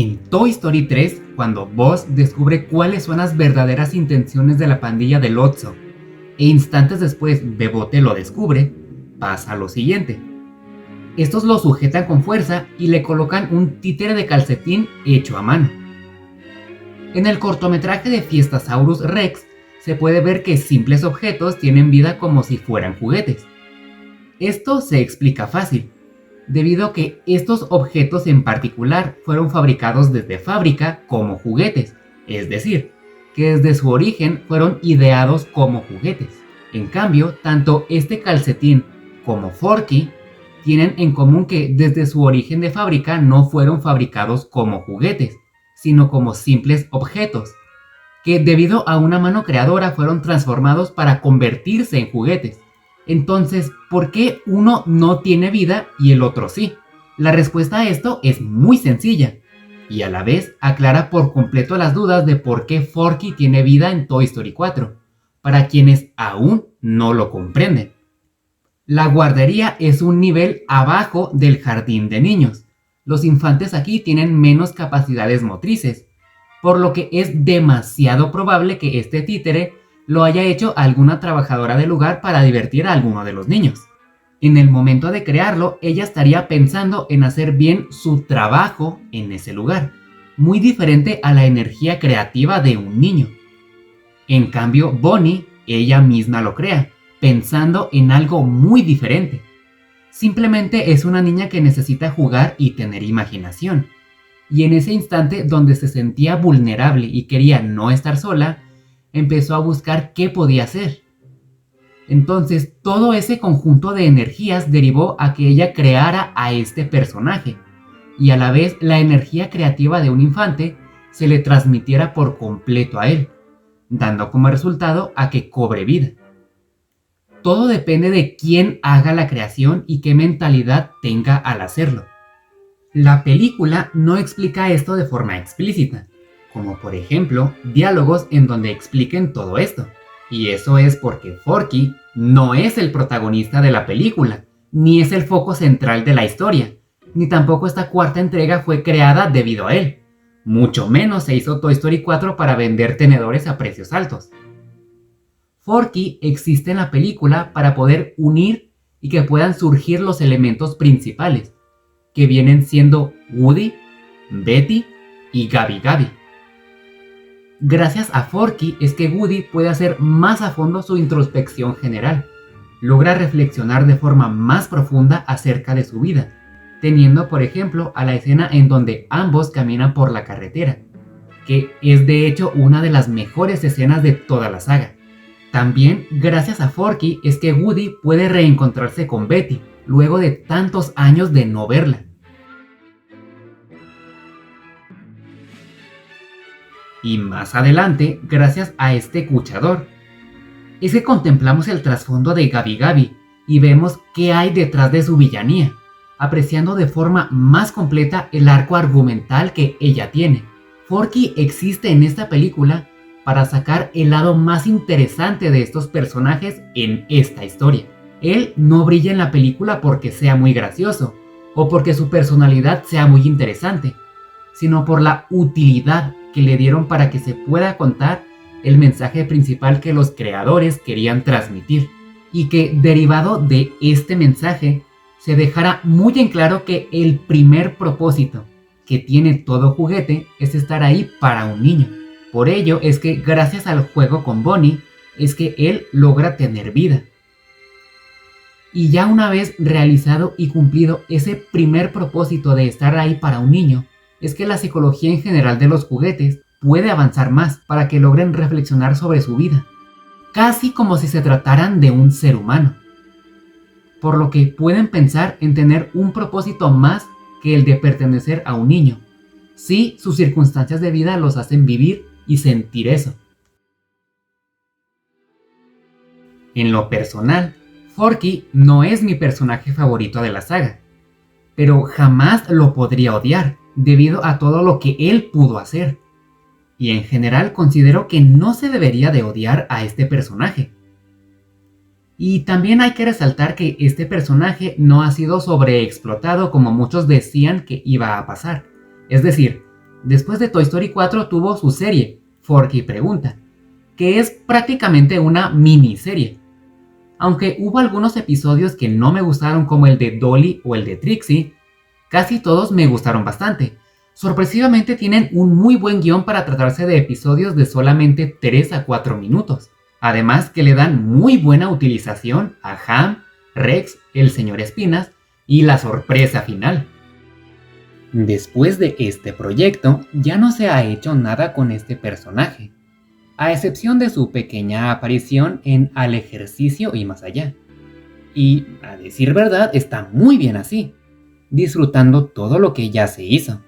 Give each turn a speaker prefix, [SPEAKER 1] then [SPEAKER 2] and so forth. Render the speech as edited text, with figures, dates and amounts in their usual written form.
[SPEAKER 1] En Toy Story 3, cuando Buzz descubre cuáles son las verdaderas intenciones de la pandilla del Otso, e instantes después Bebote lo descubre, pasa lo siguiente. Estos lo sujetan con fuerza y le colocan un títere de calcetín hecho a mano. En el cortometraje de Fiestasaurus Rex se puede ver que simples objetos tienen vida como si fueran juguetes. Esto se explica fácil, debido a que estos objetos en particular fueron fabricados desde fábrica como juguetes, es decir, que desde su origen fueron ideados como juguetes. En cambio, tanto este calcetín como Forky tienen en común que desde su origen de fábrica no fueron fabricados como juguetes, sino como simples objetos, que debido a una mano creadora fueron transformados para convertirse en juguetes. Entonces, ¿por qué uno no tiene vida y el otro sí? La respuesta a esto es muy sencilla, y a la vez aclara por completo las dudas de por qué Forky tiene vida en Toy Story 4, para quienes aún no lo comprenden. La guardería es un nivel abajo del jardín de niños. Los infantes aquí tienen menos capacidades motrices, por lo que es demasiado probable que este títere lo haya hecho alguna trabajadora del lugar para divertir a alguno de los niños. En el momento de crearlo, ella estaría pensando en hacer bien su trabajo en ese lugar, muy diferente a la energía creativa de un niño. En cambio, Bonnie, ella misma lo crea, pensando en algo muy diferente. Simplemente es una niña que necesita jugar y tener imaginación. Y en ese instante donde se sentía vulnerable y quería no estar sola, empezó a buscar qué podía hacer. Entonces, todo ese conjunto de energías derivó a que ella creara a este personaje, y a la vez la energía creativa de un infante se le transmitiera por completo a él, dando como resultado a que cobre vida. Todo depende de quién haga la creación y qué mentalidad tenga al hacerlo. La película no explica esto de forma explícita, como por ejemplo diálogos en donde expliquen todo esto. Y eso es porque Forky no es el protagonista de la película, ni es el foco central de la historia, ni tampoco esta cuarta entrega fue creada debido a él. Mucho menos se hizo Toy Story 4 para vender tenedores a precios altos. Forky existe en la película para poder unir y que puedan surgir los elementos principales, que vienen siendo Woody, Betty y Gabi Gabi. Gracias a Forky es que Woody puede hacer más a fondo su introspección general. Logra reflexionar de forma más profunda acerca de su vida, teniendo por ejemplo a la escena en donde ambos caminan por la carretera, que es de hecho una de las mejores escenas de toda la saga. También gracias a Forky es que Woody puede reencontrarse con Betty, luego de tantos años de no verla. Y más adelante, gracias a este cuchador, es que contemplamos el trasfondo de Gabi Gabi y vemos qué hay detrás de su villanía, apreciando de forma más completa el arco argumental que ella tiene. Forky existe en esta película para sacar el lado más interesante de estos personajes en esta historia. Él no brilla en la película porque sea muy gracioso o porque su personalidad sea muy interesante, sino por la utilidad que le dieron para que se pueda contar el mensaje principal que los creadores querían transmitir, y que derivado de este mensaje se dejara muy en claro que el primer propósito que tiene todo juguete es estar ahí para un niño. Por ello es que gracias al juego con Bonnie es que él logra tener vida. Y ya una vez realizado y cumplido ese primer propósito de estar ahí para un niño, es que la psicología en general de los juguetes puede avanzar más para que logren reflexionar sobre su vida, casi como si se trataran de un ser humano, por lo que pueden pensar en tener un propósito más que el de pertenecer a un niño, si sus circunstancias de vida los hacen vivir y sentir eso. En lo personal, Forky no es mi personaje favorito de la saga, pero jamás lo podría odiar, debido a todo lo que él pudo hacer. Y en general considero que no se debería de odiar a este personaje. Y también hay que resaltar que este personaje no ha sido sobreexplotado como muchos decían que iba a pasar. Es decir, Después de Toy Story 4 tuvo su serie, Forky Pregunta, que es prácticamente una miniserie. Aunque hubo algunos episodios que no me gustaron como el de Dolly o el de Trixie, casi todos me gustaron bastante. Sorpresivamente tienen un muy buen guión para tratarse de episodios de solamente 3 a 4 minutos. Además que le dan muy buena utilización a Ham, Rex, el señor Espinas y la sorpresa final. Después de este proyecto, ya no se ha hecho nada con este personaje, a excepción de su pequeña aparición en Al Ejercicio y Más Allá. Y, a decir verdad, está muy bien así, disfrutando todo lo que ya se hizo.